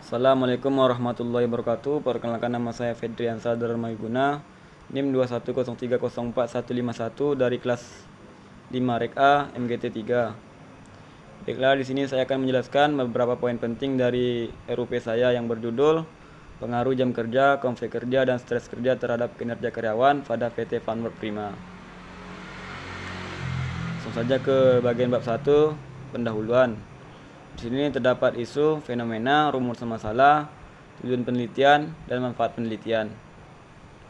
Assalamualaikum warahmatullahi wabarakatuh. Perkenalkan, nama saya Fedriansa Darmaiguna, NIM 210304151 dari kelas 5 Rek A MGT 3. Baiklah, di sini saya akan menjelaskan beberapa poin penting dari RUP saya yang berjudul pengaruh jam kerja, konflik kerja, dan stres kerja terhadap kinerja karyawan pada PT Funwork Prima. Langsung saja ke bagian bab 1, pendahuluan. Di sini terdapat isu, fenomena, rumus masalah, tujuan penelitian, dan manfaat penelitian.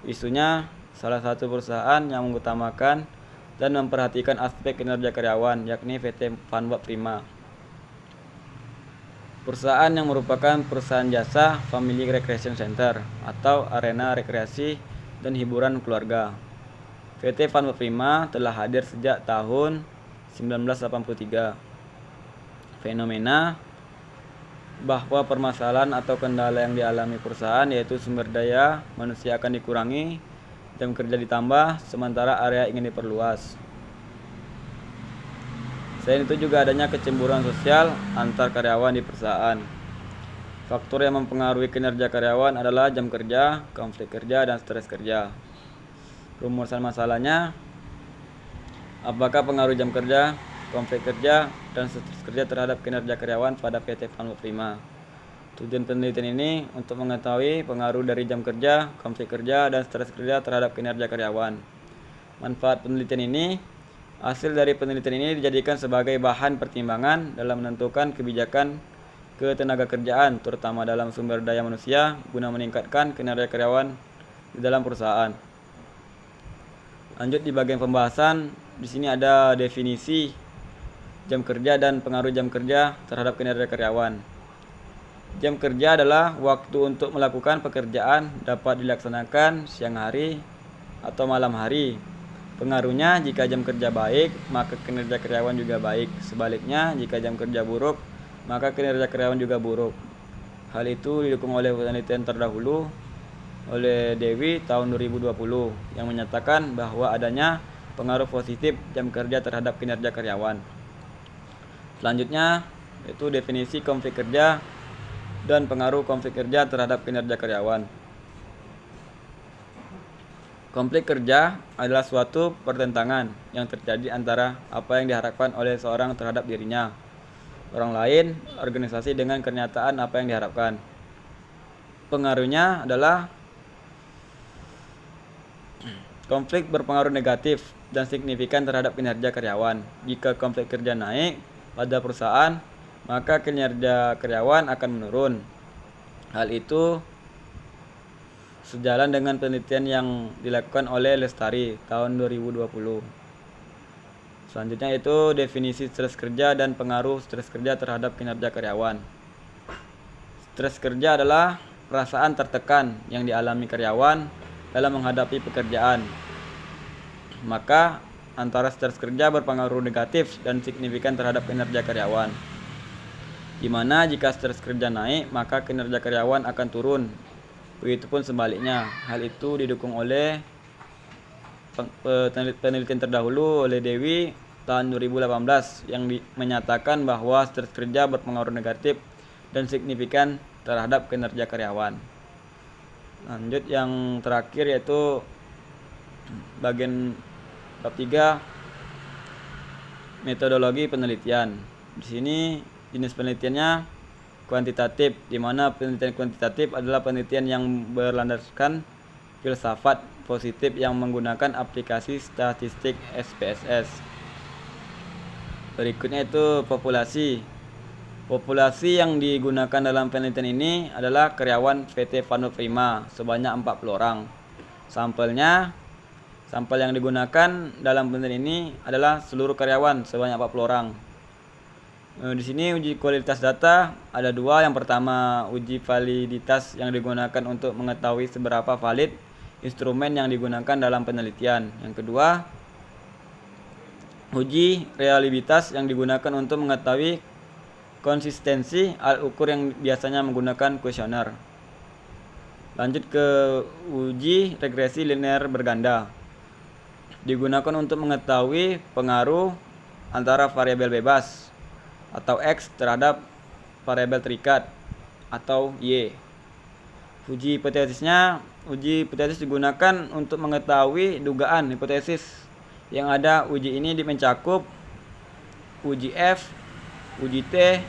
Isunya, salah satu perusahaan yang mengutamakan dan memperhatikan aspek kinerja karyawan, yakni PT Funwork Prima. Perusahaan yang merupakan perusahaan jasa Family Recreation Center atau arena rekreasi dan hiburan keluarga. PT Funwork Prima telah hadir sejak tahun 1983. Fenomena bahwa permasalahan atau kendala yang dialami perusahaan yaitu sumber daya manusia akan dikurangi, jam kerja ditambah, sementara area ingin diperluas. Selain itu juga adanya kecemburuan sosial antar karyawan di perusahaan. Faktor yang mempengaruhi kinerja karyawan adalah jam kerja, konflik kerja, dan stres kerja. Rumusan masalahnya, apakah pengaruh jam kerja, konflik kerja, dan stres kerja terhadap kinerja karyawan pada PT Funwork Prima. Tujuan penelitian ini untuk mengetahui pengaruh dari jam kerja, konflik kerja, dan stres kerja terhadap kinerja karyawan. Manfaat penelitian ini, hasil dari penelitian ini dijadikan sebagai bahan pertimbangan dalam menentukan kebijakan ketenaga kerjaan, terutama dalam sumber daya manusia, guna meningkatkan kinerja karyawan di dalam perusahaan. Lanjut di bagian pembahasan, di sini ada definisi jam kerja dan pengaruh jam kerja terhadap kinerja karyawan. Jam kerja adalah waktu untuk melakukan pekerjaan dapat dilaksanakan siang hari atau malam hari. Pengaruhnya, jika jam kerja baik, maka kinerja karyawan juga baik. Sebaliknya, jika jam kerja buruk, maka kinerja karyawan juga buruk. Hal itu didukung oleh penelitian terdahulu oleh Dewi tahun 2020 yang menyatakan bahwa adanya pengaruh positif jam kerja terhadap kinerja karyawan. Selanjutnya, yaitu definisi konflik kerja dan pengaruh konflik kerja terhadap kinerja karyawan. Konflik kerja adalah suatu pertentangan yang terjadi antara apa yang diharapkan oleh seorang terhadap dirinya, orang lain, organisasi dengan kenyataan apa yang diharapkan. Pengaruhnya adalah konflik berpengaruh negatif dan signifikan terhadap kinerja karyawan. Jika konflik kerja naik pada perusahaan, maka kinerja karyawan akan menurun. Hal itu sejalan dengan penelitian yang dilakukan oleh Lestari tahun 2020. Selanjutnya itu definisi stres kerja dan pengaruh stres kerja terhadap kinerja karyawan. Stres kerja adalah perasaan tertekan yang dialami karyawan dalam menghadapi pekerjaan. Maka antara stres kerja berpengaruh negatif dan signifikan terhadap kinerja karyawan. Di mana jika stres kerja naik, maka kinerja karyawan akan turun. Begitupun sebaliknya. Hal itu didukung oleh penelitian terdahulu oleh Dewi tahun 2018 yang menyatakan bahwa stres kerja berpengaruh negatif dan signifikan terhadap kinerja karyawan. Lanjut yang terakhir yaitu bagian bab 3, metodologi penelitian. Di sini jenis penelitiannya kuantitatif, di mana penelitian kuantitatif adalah penelitian yang berlandaskan filsafat positif yang menggunakan aplikasi statistik SPSS. Berikutnya itu populasi. Populasi yang digunakan dalam penelitian ini adalah karyawan PT Funwork Prima sebanyak 40 orang. Sampel yang digunakan dalam penelitian ini adalah seluruh karyawan sebanyak 40 orang. Di sini uji kualitas data ada dua. Yang pertama, uji validitas yang digunakan untuk mengetahui seberapa valid instrumen yang digunakan dalam penelitian. Yang kedua, uji reliabilitas yang digunakan untuk mengetahui konsistensi alat ukur yang biasanya menggunakan kuesioner. Lanjut ke uji regresi linear berganda. Digunakan untuk mengetahui pengaruh antara variabel bebas atau X terhadap variabel terikat. atau Y. Uji hipotesis digunakan untuk mengetahui dugaan hipotesis yang ada. Uji ini mencakup uji F, uji T,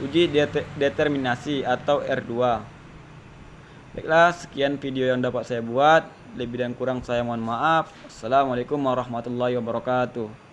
uji determinasi atau R2. Baiklah, sekian video yang dapat saya buat. Lebih dan kurang saya mohon maaf. Assalamualaikum warahmatullahi wabarakatuh.